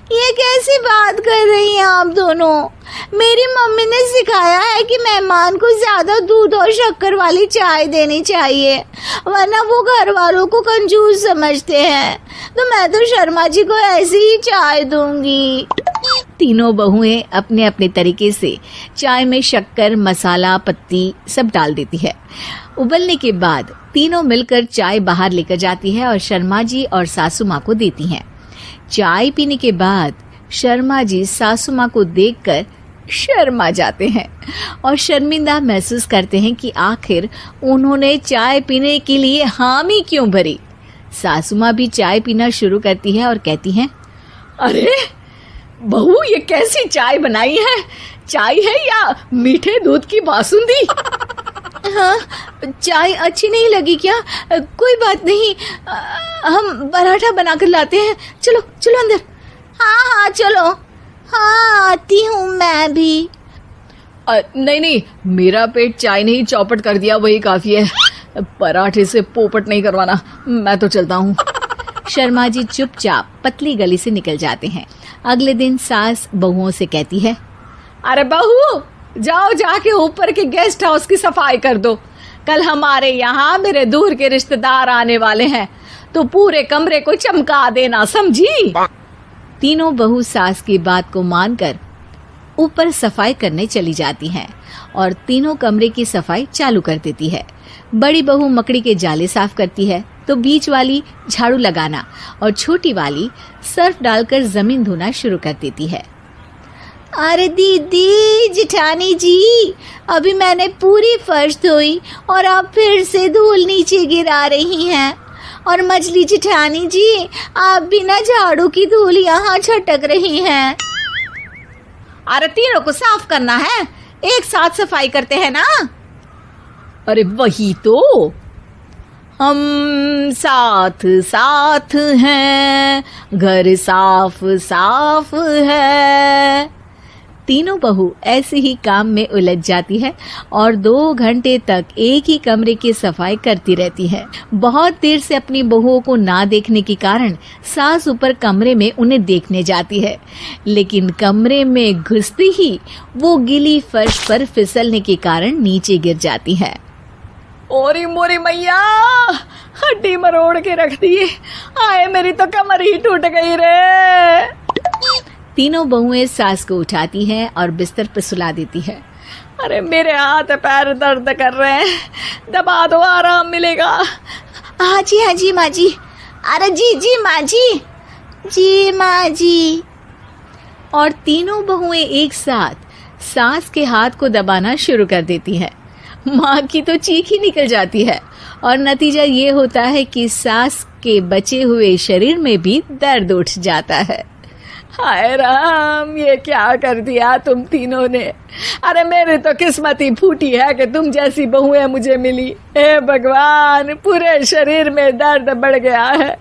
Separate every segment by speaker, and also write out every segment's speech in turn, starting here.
Speaker 1: ये कैसी बात कर रही हैं आप दोनों? मेरी मम्मी ने सिखाया है कि मेहमान को ज्यादा दूध और शक्कर वाली चाय देनी चाहिए, वरना वो घर वालों को कंजूस समझते हैं। तो मैं तो शर्मा जी को ऐसी ही चाय दूंगी।
Speaker 2: तीनों बहुएं अपने अपने तरीके से चाय में शक्कर, मसाला, पत्ती सब डाल देती है। उबलने के बाद तीनों मिलकर चाय बाहर लेकर जाती है और शर्मा जी और सासू माँ को देती हैं। चाय पीने के बाद शर्मा जी सासू माँ को देखकर शर्मा जाते हैं और शर्मिंदा महसूस करते हैं कि आखिर उन्होंने चाय पीने के लिए हामी क्यों भरी। सासू माँ भी चाय पीना शुरू करती है और कहती हैं,
Speaker 3: अरे बहू, ये कैसी चाय बनाई है? चाय है या मीठे दूध की बासुंदी?
Speaker 1: हाँ, चाय अच्छी नहीं लगी क्या? कोई बात नहीं, हम पराठा बनाकर लाते हैं। चलो चलो अंदर। हाँ चलो। हाँ, आती हूँ मैं भी।
Speaker 3: नहीं नहीं, मेरा पेट चाय ने ही चौपट कर दिया, वही काफी है। पराठे से पोपट नहीं करवाना, मैं तो चलता हूँ।
Speaker 2: शर्मा जी चुपचाप पतली गली से निकल जाते हैं। अगले दिन सास बहुओं से कहती है,
Speaker 3: अरे बहू, जाओ जाके ऊपर के गेस्ट हाउस की सफाई कर दो। कल हमारे यहाँ मेरे दूर के रिश्तेदार आने वाले हैं, तो पूरे कमरे को चमका देना, समझी?
Speaker 2: तीनों बहू सास की बात को मानकर ऊपर सफाई करने चली जाती हैं और तीनों कमरे की सफाई चालू कर देती है। बड़ी बहू मकड़ी के जाले साफ करती है, तो बीच वाली झाड़ू लगाना और छोटी वाली सर्फ डालकर जमीन धोना शुरू कर देती है।
Speaker 1: अरे दीदी, जेठानी जी, अभी मैंने पूरी फर्श धोई और आप फिर से धूल नीचे गिरा रही हैं। और मछली जेठानी जी, आप बिना झाड़ू की धूल यहाँ छटक रही हैं।
Speaker 3: अरे तीनों को साफ करना है, एक साथ सफाई करते हैं ना। अरे वही तो, हम साथ साथ हैं, घर साफ साफ है।
Speaker 2: तीनों बहू ऐसे ही काम में उलझ जाती है और 2 घंटे तक एक ही कमरे की सफाई करती रहती है। बहुत देर से अपनी बहुओं को ना देखने के कारण सास ऊपर कमरे में उन्हें देखने जाती है, लेकिन कमरे में घुसती ही वो गीली फर्श पर फिसलने के कारण नीचे गिर जाती है।
Speaker 3: ओरी मोरी मैया, हड्डी मरोड़ के रख दी। आए, मेरी तो कमर ही टूट गई रे।
Speaker 2: तीनों बहुएं सास को उठाती हैं और बिस्तर पर सुला देती है।
Speaker 3: अरे मेरे हाथ पैर दर्द कर रहे हैं, दबा दो, आराम मिलेगा।
Speaker 1: हाँ जी माँ जी। अरे जी माँ जी, जी माँ जी।
Speaker 2: और तीनों बहुएं एक साथ सास के हाथ को दबाना शुरू कर देती हैं। माँ की तो चीख ही निकल जाती है और नतीजा ये होता है कि सास के बचे हुए शरीर में भी दर्द उठ जाता है।
Speaker 3: हाय राम, ये क्या कर दिया तुम तीनों ने। अरे मेरी तो किस्मत ही फूटी है कि तुम जैसी बहुएं मुझे मिली। हे भगवान, पूरे शरीर में दर्द बढ़ गया है।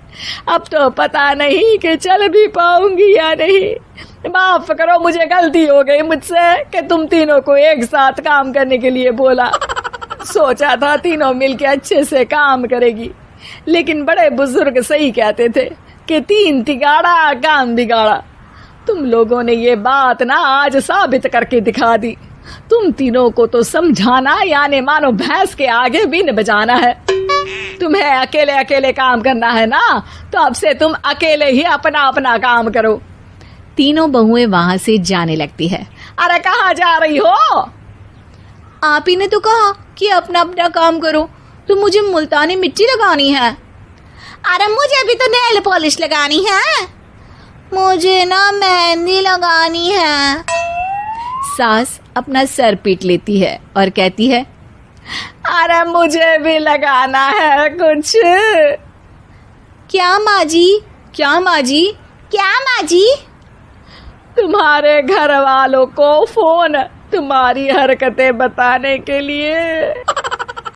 Speaker 3: अब तो पता नहीं कि चल भी पाऊंगी या नहीं। माफ करो, मुझे गलती हो गई मुझसे कि तुम तीनों को एक साथ काम करने के लिए बोला। सोचा था तीनों मिलके अच्छे से काम करेगी, लेकिन बड़े बुजुर्ग सही कहते थे कि 3 तिगाड़ा काम बिगाड़ा। तुम लोगों ने ये बात ना आज साबित करके दिखा दी। तुम तीनों को तो समझाना यानी मानो भैंस के आगे बीन बजाना है। तुम्हें अकेले अकेले काम करना है ना, तो अब से तुम अकेले ही अपना अपना काम करो।
Speaker 2: तीनों बहुएं वहां से जाने लगती है।
Speaker 3: अरे कहाँ जा रही हो?
Speaker 1: आप ही ने तो कहा कि अपना अपना काम करो, तो मुझे मुल्तानी मिट्टी लगानी है। अरे मुझे भी तो नेल पॉलिश लगानी है। मुझे ना मेहंदी लगानी है।
Speaker 2: सास अपना सर पीट लेती है और कहती है,
Speaker 3: अरे मुझे भी लगाना है कुछ।
Speaker 1: क्या माँ जी? क्या माँ जी? क्या माँ जी?
Speaker 3: तुम्हारे घर वालों को फोन तुम्हारी हरकतें बताने के लिए।